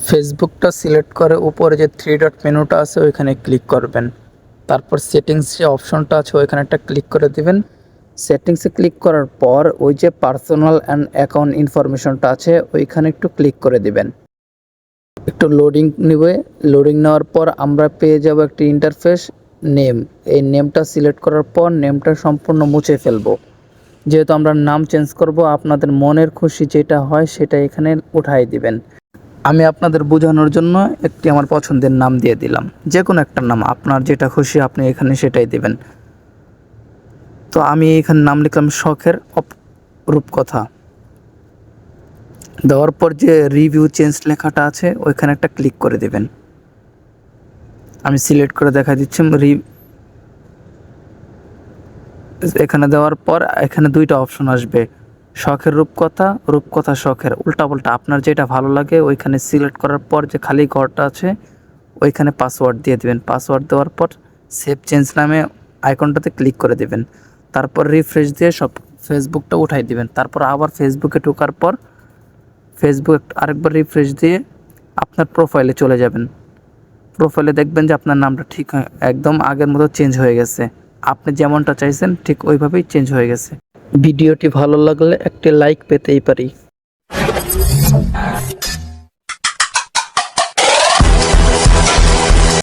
ফেসবুকটা সিলেক্ট করে উপরে যে থ্রি ডট মেনুটা আছে ওইখানে ক্লিক করবেন। তারপর সেটিংস যে অপশনটা আছে ওইখানে একটা ক্লিক করে দিবেন। সেটিংসে ক্লিক করার পর ওই যে পার্সোনাল অ্যান্ড অ্যাকাউন্ট ইনফরমেশনটা আছে ওইখানে একটু ক্লিক করে দিবেন। একটু লোডিং নেবে। লোডিং নেওয়ার পর আমরা পেয়ে যাব একটি ইন্টারফেস নেম। এই নেমটা সিলেক্ট করার পর নেমটা সম্পূর্ণ মুছে ফেলবো। যেহেতু আমরা নাম চেঞ্জ করব, আপনাদের মনের খুশি যেটা হয় সেটা এখানে উঠাই দিবেন। আমি আপনাদের বোঝানোর জন্য একটি আমার পছন্দের নাম দিয়ে দিলাম, যে কোনো একটা নাম আপনার যেটা খুশি আপনি এখানে সেটাই দিবেন। তো আমি এখানে নাম লিখলাম শখের রূপকথা। দেওয়ার পর যে রিভিউ চেঞ্জ লেখাটা আছে ওইখানে একটা ক্লিক করে দেবেন। আমি সিলেক্ট করে দেখা দিচ্ছি এখানে দেওয়ার পর এখানে দুইটা অপশন আসবে, শখের রূপকথা, রূপকথা শখের, উল্টাপাল্টা আপনার যেটা ভালো লাগে ওইখানে সিলেক্ট করার পর যে খালি ঘরটা আছে ওইখানে পাসওয়ার্ড দিয়ে দেবেন। পাসওয়ার্ড দেওয়ার পর সেভ চেঞ্জ নামে আইকনটাতে ক্লিক করে দেবেন। তারপর রিফ্রেশ দিয়ে সব ফেসবুকটা উঠাই দিবেন। তারপর আবার ফেসবুকে ঢোকার পর ফেসবুক আরেকবার রিফ্রেশ দিয়ে আপনার প্রোফাইলে চলে যাবেন। প্রোফাইলে দেখবেন যে আপনার নামটা ঠিক একদম আগের মতো চেঞ্জ হয়ে গেছে। আপনি যেমনটা চাইছেন ঠিক ওইভাবেই চেঞ্জ হয়ে গেছে। ভিডিওটি ভালো লাগলে একটি লাইক পেতেই পারি।